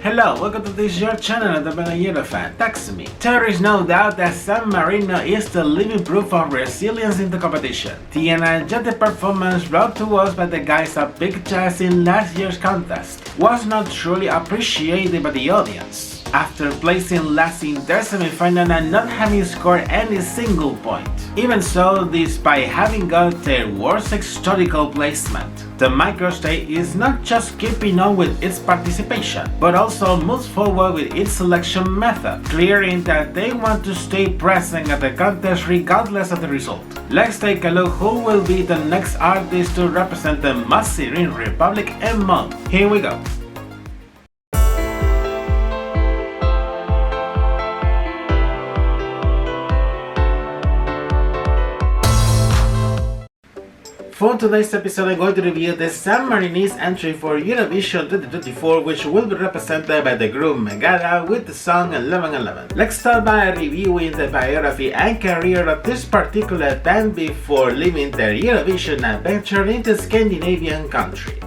Hello, welcome to this your channel at the Eurofan. Thanks to me. There is no doubt that San Marino is the living proof of resilience in the competition. The energetic performance brought to us by the guys at Big Jazz in last year's contest was not truly appreciated by the audience. After placing last in their semi-final and not having scored any single point. Even so, despite having got their worst historical placement, the microstate is not just keeping on with its participation, but also moves forward with its selection method, clearing that they want to stay present at the contest regardless of the result. Let's take a look who will be the next artist to represent the Mazzirin Republic and month. Here we go. For today's episode, I'm going to review the San Marinese entry for Eurovision 2024, which will be represented by the group Megara with the song 1111. Let's start by reviewing the biography and career of this particular band before leaving their Eurovision adventure into Scandinavian country.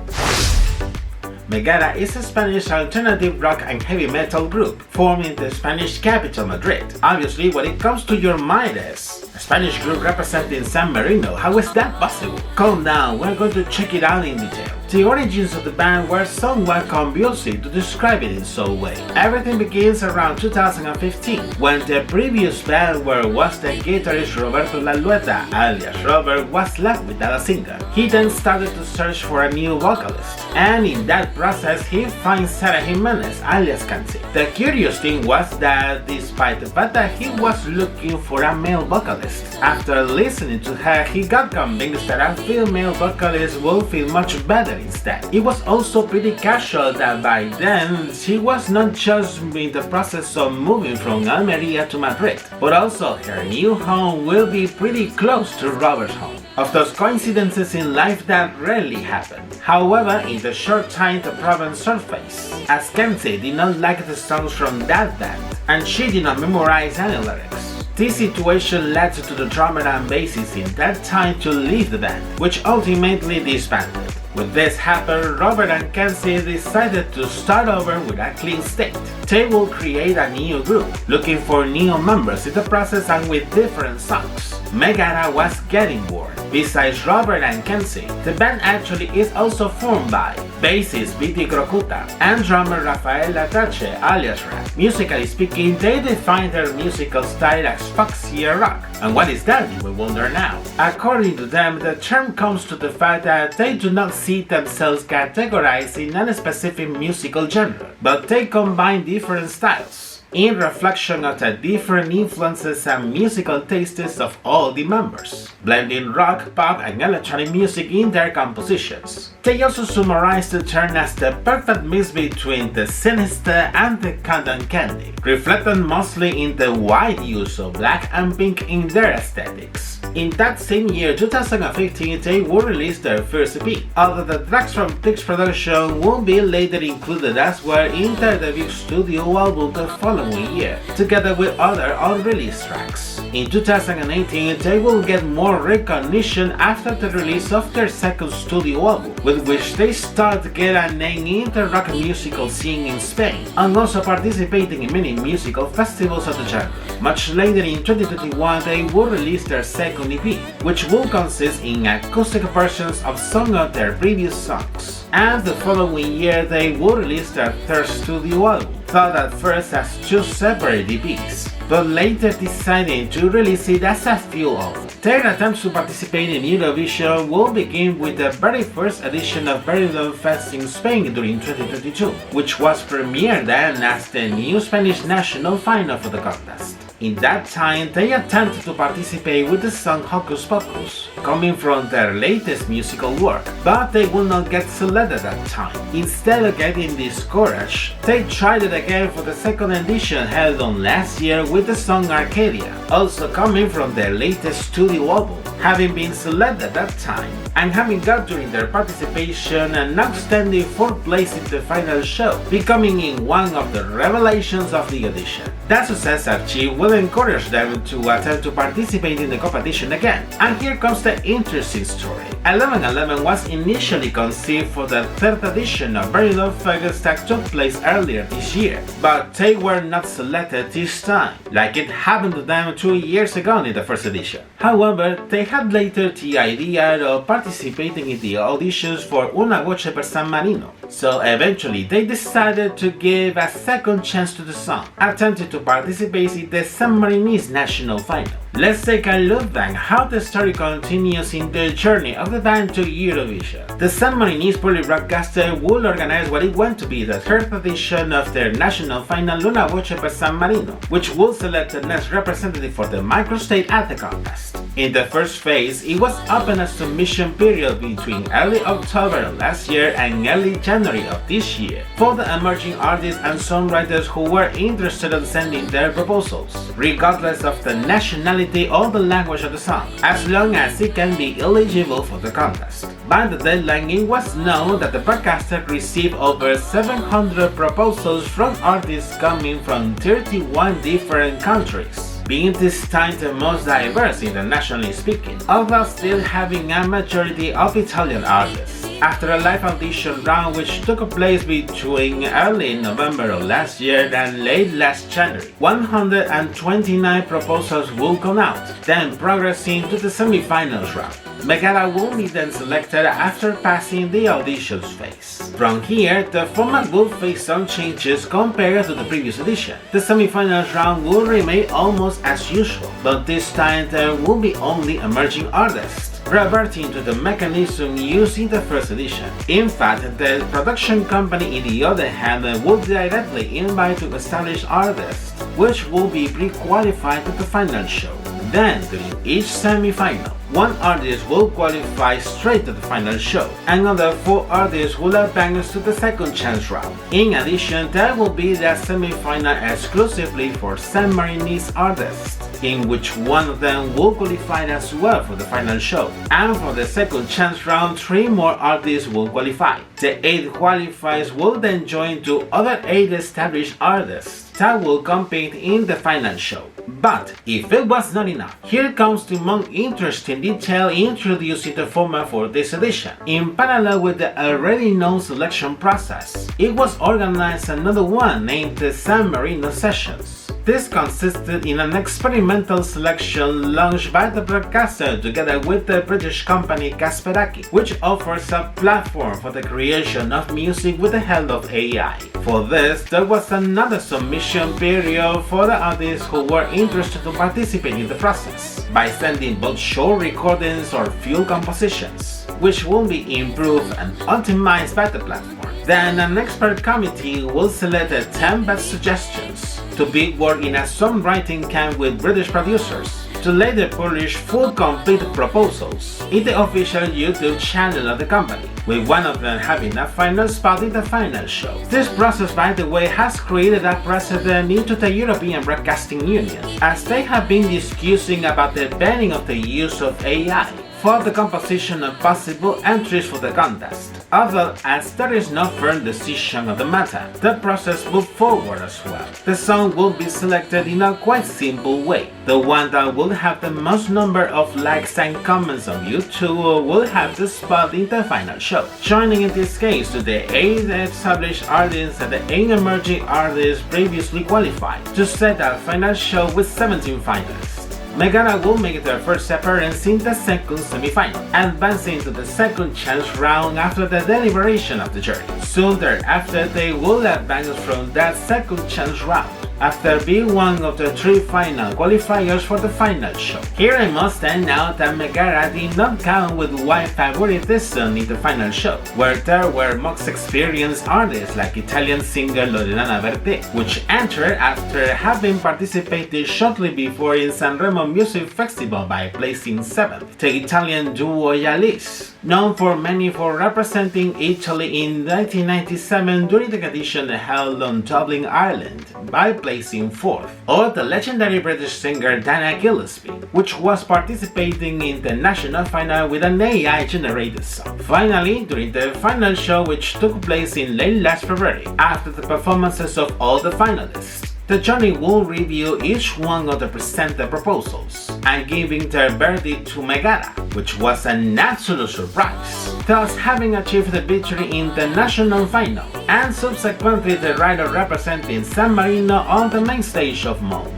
Megara is a Spanish alternative rock and heavy metal group, formed in the Spanish capital Madrid. Obviously, what it comes to your mind is a Spanish group representing San Marino. How is that possible? Calm down, we're going to check it out in detail. The origins of the band were somewhat convulsive to describe it in some way. Everything begins around 2015, when the previous band was the guitarist Roberto Lalueta, alias Robert, was left without a singer. He then started to search for a new vocalist, and in that process he finds Sara Jimenez, alias Kansi. The curious thing was that despite the fact that he was looking for a male vocalist, after listening to her he got convinced that a female vocalist would feel much better instead. It was also pretty casual that by then she was not just in the process of moving from Almeria to Madrid, but also her new home will be pretty close to Robert's home. Of those coincidences in life that rarely happen. However, in the short time the problem surfaced, as Kenzie did not like the songs from that band, and she did not memorize any lyrics. This situation led to the drummer and bassist in that time to leave the band, which ultimately disbanded. When this happened, Robert and Kenzie decided to start over with a clean slate. They will create a new group, looking for new members in the process and with different songs. Megara was getting bored. Besides Robert and Kenzie, the band actually is also formed by bassist Viti Crocuta and drummer Rafael Latache, alias Rap. Musically speaking, they define their musical style as foxy rock. And what is that, you will wonder now? According to them, the term comes to the fact that they do not see themselves categorized in any specific musical genre, but they combine different styles, in reflection of the different influences and musical tastes of all the members, blending rock, pop, and electronic music in their compositions. They also summarize the term as the perfect mix between the sinister and the cotton candy, reflecting mostly in the wide use of black and pink in their aesthetics. In that same year, 2015, they will release their first EP, although the tracks from Pix production will be later included as well in their debut studio album the following year, together with other unreleased tracks. In 2018, they will get more recognition after the release of their second studio album, with which they start to get a name in the rock musical scene in Spain, and also participating in many musical festivals of the genre. Much later in 2021, they will release their second EP, which will consist in acoustic versions of some of their previous songs. And the following year, they will release their third studio album, thought at first as two separate EPs, but later deciding to release it as a full album. Their attempts to participate in Eurovision will begin with the very first edition of Eurofan Fest in Spain during 2022, which was premiered then as the new Spanish national final for the contest. In that time, they attempted to participate with the song Hocus Pocus, coming from their latest musical work, but they would not get selected at that time. Instead of getting discouraged, they tried it again for the second edition held on last year with the song Arcadia, also coming from their latest studio album, having been selected at that time, and having got during their participation an outstanding 4th place in the final show, becoming in one of the revelations of the audition. That success achieved will encourage them to attempt to participate in the competition again, and here comes the interesting story. 1111 was initially conceived for the third edition of Prologue focus that took place earlier this year, but they were not selected this time, like it happened to them 2 years ago in the first edition. However, they had later the idea of participating in the auditions for Una Voce per San Marino, so eventually they decided to give a second chance to the song, attempting to participate in the San Marinese national final. Let's take a look then how the story continues in the journey of the band to Eurovision. The San Marinese public broadcaster will organize what it went to be the third edition of their national final Una Voce per San Marino, which will select the next representative for the microstate at the contest. In the first phase, it was open a submission period between early October of last year and early January of this year for the emerging artists and songwriters who were interested in sending their proposals, regardless of the nationality or the language of the song, as long as it can be eligible for the contest. By the deadline, it was known that the broadcaster received over 700 proposals from artists coming from 31 different countries, being this time the most diverse internationally speaking, although still having a majority of Italian artists. After a live audition round which took place between early November of last year and late last January, 129 proposals will come out, then progressing to the semi-finals round. Megara will be then selected after passing the auditions phase. From here, the format will face some changes compared to the previous edition. The semi-finals round will remain almost as usual, but this time there will be only emerging artists, reverting to the mechanism used in the first edition. In fact, the production company, in the other hand, will directly invite to established artists, which will be pre-qualified to the final show. Then, during each semi-final, one artist will qualify straight to the final show, and another 4 artists will advance to the second chance round. In addition, there will be the semi-final exclusively for San Marinese artists, in which one of them will qualify as well for the final show, and for the second chance round 3 more artists will qualify. The 8 qualifiers will then join 2 other 8 established artists that will compete in the final show. But if it was not enough, here comes the most interesting detail introducing the format for this edition. In parallel with the already known selection process, it was organized another one named the San Marino Sessions. This consisted in an experimental selection launched by the broadcaster together with the British company Kasperaki, which offers a platform for the creation of music with the help of AI. For this, there was another submission period for the artists who were interested to participate in the process, by sending both short recordings or full compositions, which will be improved and optimized by the platform. Then an expert committee will select the 10 best suggestions to be worked in a songwriting camp with British producers, to later publish full complete proposals in the official YouTube channel of the company, with one of them having a final spot in the final show. This process, by the way, has created a precedent into the European Broadcasting Union, as they have been discussing about the banning of the use of AI for the composition of possible entries for the contest. Although, as there is no firm decision on the matter, the process moved forward as well. The song will be selected in a quite simple way. The one that will have the most number of likes and comments on YouTube will have the spot in the final show, joining in this case to the 8 established artists and the 8 emerging artists previously qualified, to set a final show with 17 finalists. Megara will make their first appearance in the second semi-final, advancing to the second chance round after the deliberation of the jury. Soon thereafter, they will advance from that second chance round, after being one of the 3 final qualifiers for the final show. Here I must stand out that Megara did not count with wide favoritism in the final show, where there were most experienced artists like Italian singer Loredana Bertè, which entered after having participated shortly before in San Remo Music Festival by placing 7th. The Italian duo Yalis, known for many for representing Italy in 1997 during the edition held on Dublin, Ireland, by placing 4th, or the legendary British singer Dana Gillespie, which was participating in the national final with an AI-generated song. Finally, during the final show, which took place in late last February, after the performances of all the finalists, The jury will review each one of the presented proposals and giving their verdict to Megara, which was an absolute surprise, thus having achieved the victory in the national final, and subsequently the rider representing San Marino on the main stage of Mo.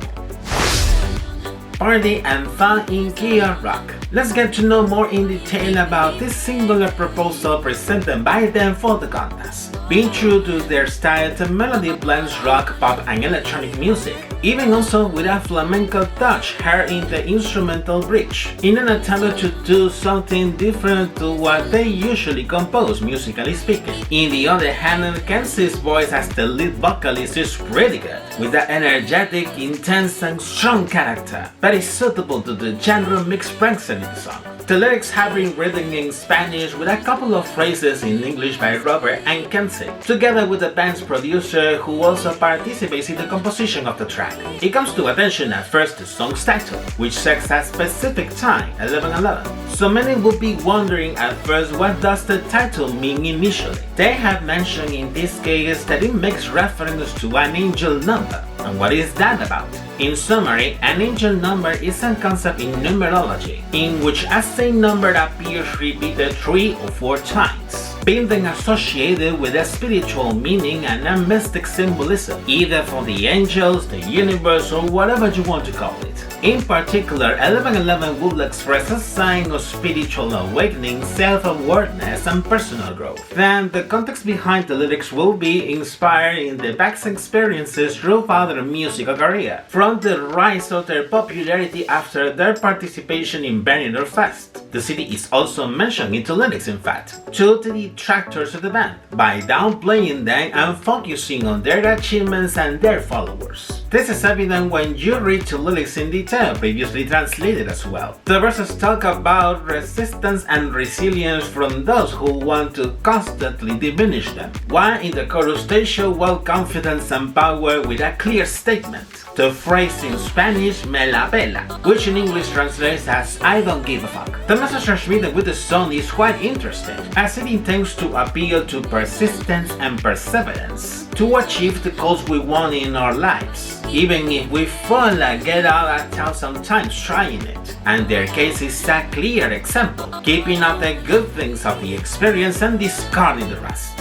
Party and fun in Kia Rock. Let's get to know more in detail about this singular proposal presented by them for the contest. Being true to their style, the melody blends rock, pop and electronic music, even also with a flamenco touch heard in the instrumental bridge, in an attempt to do something different to what they usually compose, musically speaking. In the other hand, Kenzie's voice as the lead vocalist is pretty good, with that energetic, intense and strong character that is suitable to the genre mixed present in the song. The lyrics have been written in Spanish with a couple of phrases in English by Robert and Kenzie, together with the band's producer who also participates in the composition of the track. It comes to attention at first the song's title, which sets a specific time, 11:11. So many will be wondering at first what does the title mean initially. They have mentioned in this case that it makes reference to an angel number. And what is that about? In summary, an angel number is a concept in numerology in which a same number appears repeated 3 or 4 times, being then associated with a spiritual meaning and a mystic symbolism, either for the angels, the universe, or whatever you want to call it. In particular, 1111 will express a sign of spiritual awakening, self-awareness, and personal growth. Then, the context behind the lyrics will be inspired in the band's experiences throughout their musical career, from the rise of their popularity after their participation in Benidorm Fest. The city is also mentioned in the lyrics, in fact, to the detractors of the band, by downplaying them and focusing on their achievements and their followers. This is evident when you read the lyrics in detail, previously translated as well. The verses talk about resistance and resilience from those who want to constantly diminish them, while in the chorus they show well confidence and power with a clear statement. The phrase in Spanish, me la pela, which in English translates as I don't give a fuck. The message transmitted with the song is quite interesting, as it intends to appeal to persistence and perseverance to achieve the goals we want in our lives, even if we fall and get out 1,000 times trying it. And their case is a clear example, keeping up the good things of the experience and discarding the rest.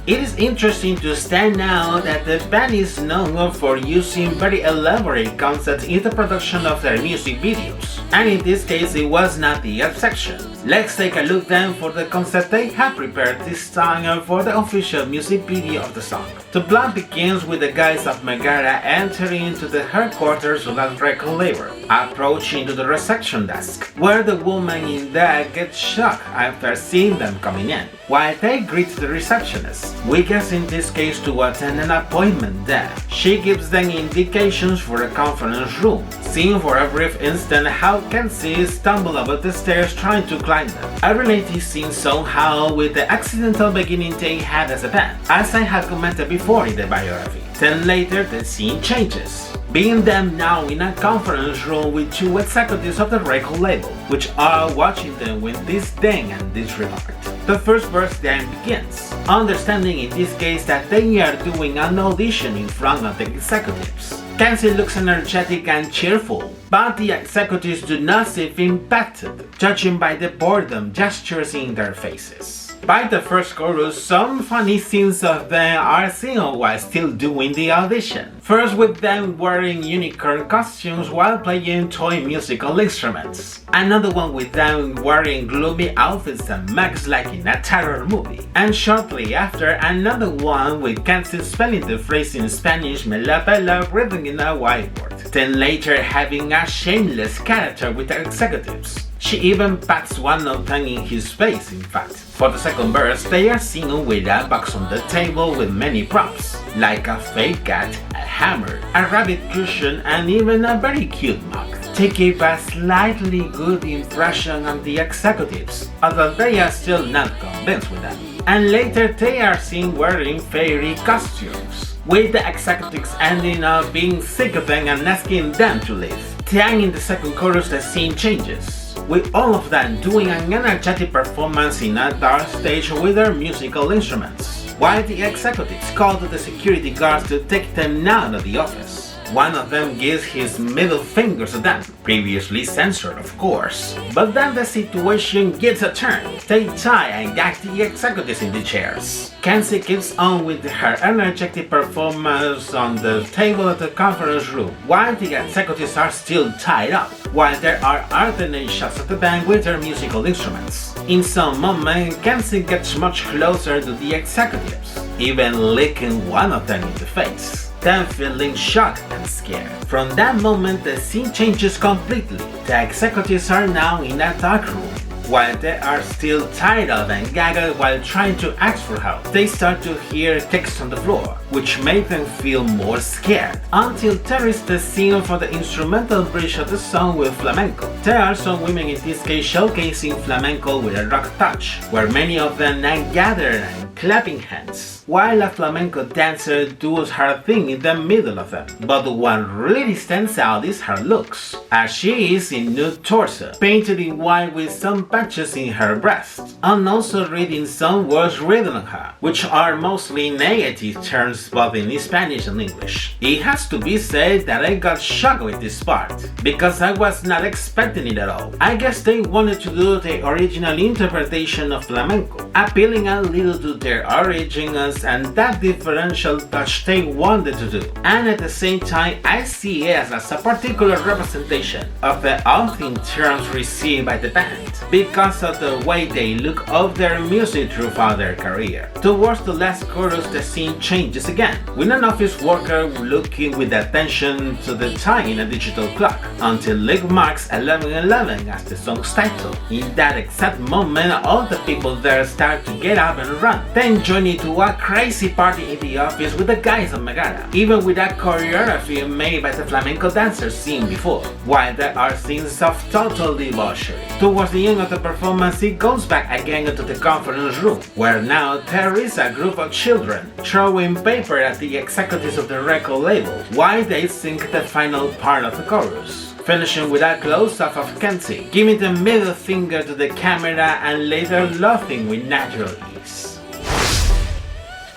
It is interesting to stand out that the band is known for using very elaborate concepts in the production of their music videos, and in this case it was not the exception. Let's take a look then for the concept they have prepared this time for the official music video of the song. The plot begins with the guys of Megara entering into the headquarters of that record label, approaching to the reception desk, where the woman in there gets shocked after seeing them coming in. While they greet the receptionist, we guess in this case to attend an appointment there. She gives them indications for a conference room, seeing for a brief instant how Kenzie stumbled about the stairs trying to climb them. A related scene somehow with the accidental beginning they had as a band, as I had commented before in the biography. Then later the scene changes, being them now in a conference room with 2 executives of the record label, which are watching them with disdain and disregard. The first verse then begins, understanding in this case that they are doing an audition in front of the executives. Kenzie looks energetic and cheerful, but the executives do not seem impacted, judging by the boredom gestures in their faces. By the first chorus, some funny scenes of them are seen while still doing the audition. First with them wearing unicorn costumes while playing toy musical instruments. Another one with them wearing gloomy outfits and masks like in a terror movie. And shortly after, another one with Kenzie spelling the phrase in Spanish me la pela written in a whiteboard. Then later having a shameless character with the executives. She even pats one of them in his face, in fact. For the second verse, they are seen with a box on the table with many props, like a fake cat, a hammer, a rabbit cushion, and even a very cute mug. They give a slightly good impression on the executives, although they are still not convinced with them. And later they are seen wearing fairy costumes, with the executives ending up being sick of them and asking them to leave. Then in the second chorus the scene changes. with all of them doing an energetic performance in a dark stage with their musical instruments, while the executives called the security guards to take them out of the office. One of them gives his middle finger to them, previously censored of course. But then the situation gets a turn. They tie and gag the executives in the chairs. Kenzie keeps on with her energetic performance on the table of the conference room, while the executives are still tied up, while there are alternate shots of the band with their musical instruments. In some moment, Kenzie gets much closer to the executives, even licking one of them in the face, then feeling shocked and scared. From that moment, the scene changes completely. The executives are now in a dark room, while they are still tied up and gagged while trying to ask for help. They start to hear kicks on the floor, which make them feel more scared, until there is the scene for the instrumental bridge of the song with flamenco. There are some women in this case showcasing flamenco with a rock touch, where many of them are gathered and clapping hands, while a flamenco dancer does her thing in the middle of them. But what really stands out is her looks, as she is in nude torso, painted in white with some patches in her breast, and also reading some words written on her, which are mostly negative terms both in Spanish and English. It has to be said that I got shocked with this part, because I was not expecting it at all. I guess they wanted to do the original interpretation of flamenco, appealing a little to their origins and that differential touch they wanted to do. And at the same time, I see it as a particular representation of the authentic terms received by the band, because of the way they look of their music throughout their career. Towards the last chorus, the scene changes again, with an office worker looking with attention to the time in a digital clock, until it marks 11:11 as the song's title. In that exact moment, all the people there start to get up and run, then joining to a crazy party in the office with the guys of Megara, even with that choreography made by the flamenco dancers seen before, while there are scenes of total debauchery. Towards the end of the performance, it goes back again into the conference room, where now there is a group of children throwing paper at the executives of the record label, while they sing the final part of the chorus, finishing with a close-up of Kenzie, giving the middle finger to the camera and later laughing with natural ease.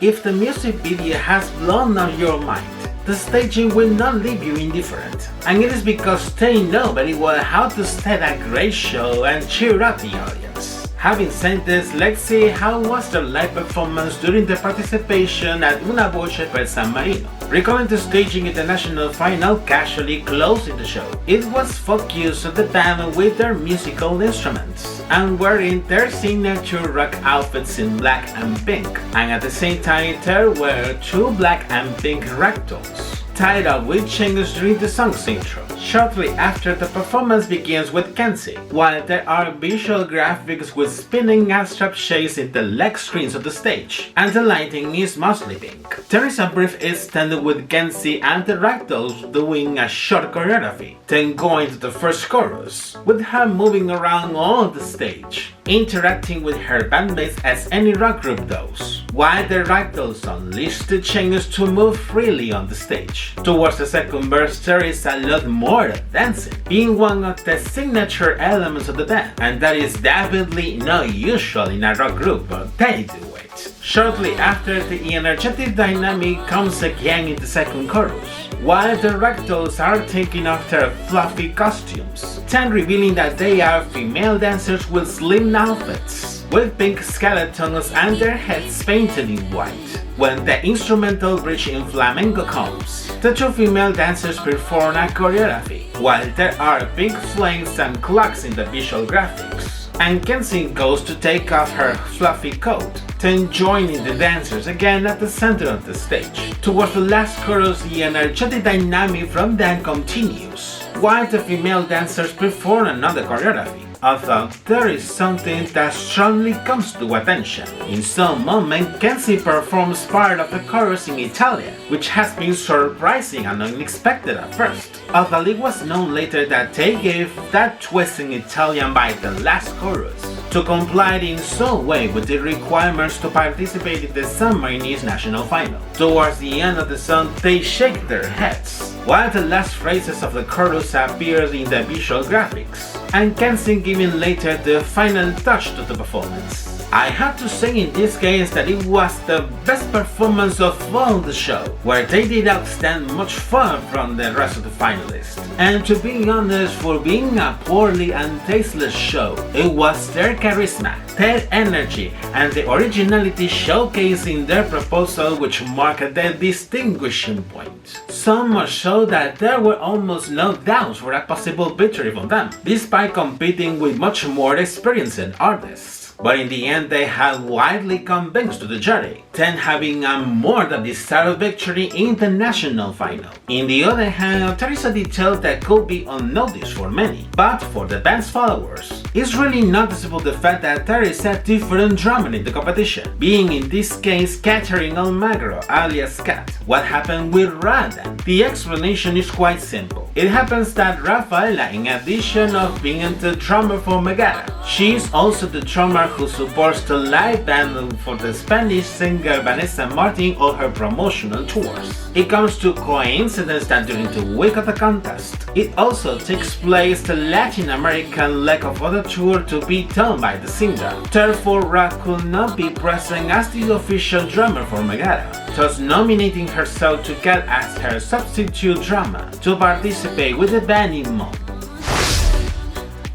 If the music video has blown out your mind, the staging will not leave you indifferent, and it is because they know very well how to set a great show and cheer up the audience. Having said this, let's see how was their live performance during the participation at Una Voce per San Marino. Recalling the staging in the national final casually closing the show, it was focused on the band with their musical instruments and wearing their signature rock outfits in black and pink, and at the same time there were two black and pink ragdolls tied up with chains during the song's intro. Shortly after, the performance begins with Kenzie, while there are visual graphics with spinning abstract shapes in the leg screens of the stage, and the lighting is mostly pink. There is a brief instant with Kenzie and the ragdolls doing a short choreography, then going to the first chorus, with her moving around on the stage, interacting with her bandmates as any rock group does, while the ragdolls unleash the chains to move freely on the stage. Towards the second verse, there is a lot more of dancing, being one of the signature elements of the band, and that is definitely not usual in a rock group, but they do it. Shortly after, the energetic dynamic comes again in the second chorus, while the ragdolls are taking off their fluffy costumes, then revealing that they are female dancers with slim outfits, with pink skeletons and their heads painted in white. When the instrumental bridge in flamenco comes, the two female dancers perform a choreography, while there are pink flames and clocks in the visual graphics, and Kenzie goes to take off her fluffy coat, then joining the dancers again at the center of the stage. Towards the last chorus, the energetic dynamic from them continues, while the female dancers perform another choreography. Although there is something that strongly comes to attention. In some moment, Kenzie performs part of the chorus in Italian, which has been surprising and unexpected at first, although it was known later that they gave that twist in Italian by the last chorus to comply in some way with the requirements to participate in the San Marinese national final. Towards the end of the song, they shake their heads, while the last phrases of the chorus appeared in the visual graphics, and Kensing giving later the final touch to the performance. I have to say in this case that it was the best performance of all the show, where they did outstand much far from the rest of the finalists. And to be honest, for being a poorly and tasteless show, it was their charisma, their energy, and the originality showcased in their proposal which marked their distinguishing point. So much so that there were almost no doubts for a possible victory from them, despite competing with much more experienced artists. But in the end they had widely convinced to the jury, then having a more than deserved victory in the national final. In the other hand, there is a detail that could be unnoticed for many, but for the band's followers, it's really noticeable the fact that there is a different drummer in the competition, being in this case Catherine Megara alias Cat. What happened with Rada? The explanation is quite simple. It happens that Rafaela, in addition of being the drummer for Megara, she is also the drummer who supports the live band for the Spanish singer Vanessa Martin on her promotional tours. It comes to coincidence that during the week of the contest, it also takes place the Latin American leg of the tour to be done by the singer. Therefore, Ra could not be present as the official drummer for Megara, thus nominating herself to Cat as her substitute drummer to participate with the band in Monk.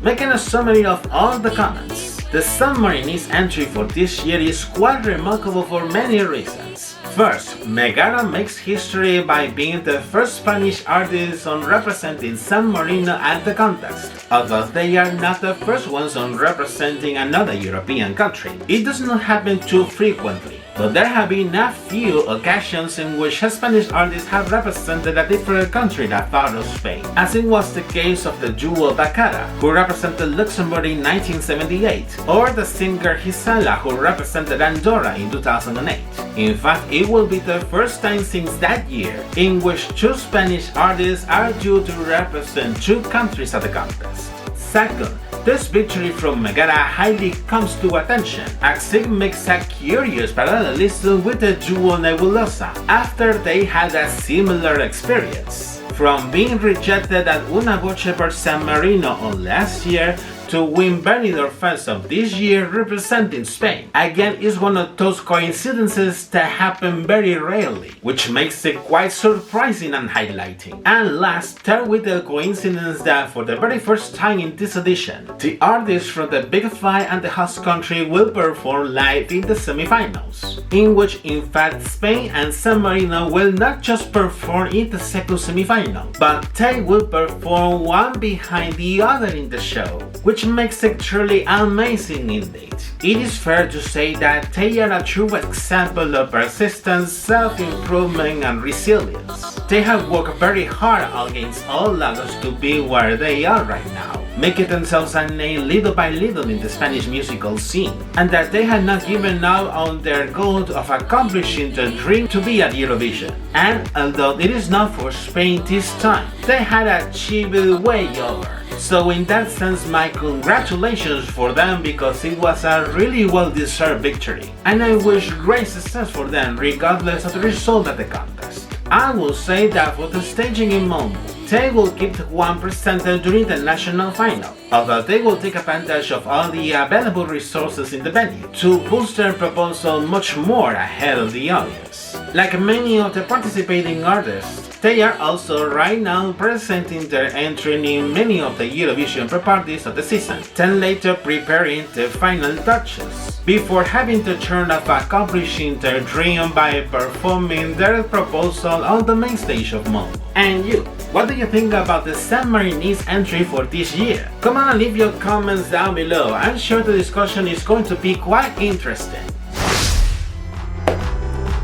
Making a summary of all the comments, the San Marino's entry for this year is quite remarkable for many reasons. First, Megara makes history by being the first Spanish artist on representing San Marino at the contest, although they are not the first ones on representing another European country. It does not happen too frequently, but there have been a few occasions in which Spanish artists have represented a different country that part of Spain, as it was the case of the duo Megara, who represented Luxembourg in 1978, or the singer Gisela, who represented Andorra in 2008. In fact, it will be the first time since that year in which two Spanish artists are due to represent two countries at the contest. Second, this victory from Megara highly comes to attention, as it makes a curious parallelism with the duo Nebulosa, after they had a similar experience. From being rejected at Una Voce per San Marino on last year, to win Benidorm Fest of this year representing Spain. Again, it's one of those coincidences that happen very rarely, which makes it quite surprising and highlighting. And last, third with the coincidence that for the very first time in this edition, the artists from the Big Five and the host country will perform live in the semifinals, in which in fact Spain and San Marino will not just perform in the second semifinal, but they will perform one behind the other in the show, which makes it truly amazing indeed. It is fair to say that they are a true example of persistence, self-improvement and resilience. They have worked very hard against all odds to be where they are right now, making themselves a name little by little in the Spanish musical scene, and that they have not given up on their goal of accomplishing the dream to be at Eurovision. And although it is not for Spain this time, they had achieved it way over. So in that sense, my congratulations for them, because it was a really well-deserved victory, and I wish great success for them regardless of the result of the contest. I will say that for the staging in Mongo, they will keep one presented during the national final, although they will take advantage of all the available resources in the venue to boost their proposal much more ahead of the audience. Like many of the participating artists, they are also right now presenting their entry in many of the Eurovision pre-parties of the season, then later preparing the final touches, before having the turn of accomplishing their dream by performing their proposal on the main stage of Mongo. And you, what do you think about the San Marino's entry for this year? Come on and leave your comments down below. I'm sure the discussion is going to be quite interesting.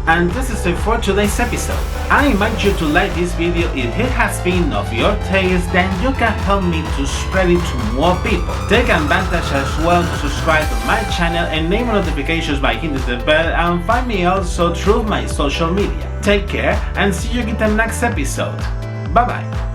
And this is it for today's episode. I invite you to like this video if it has been of your taste, then you can help me to spread it to more people. Take advantage as well to subscribe to my channel, enable notifications by hitting the bell, and find me also through my social media. Take care and see you in the next episode. Bye bye.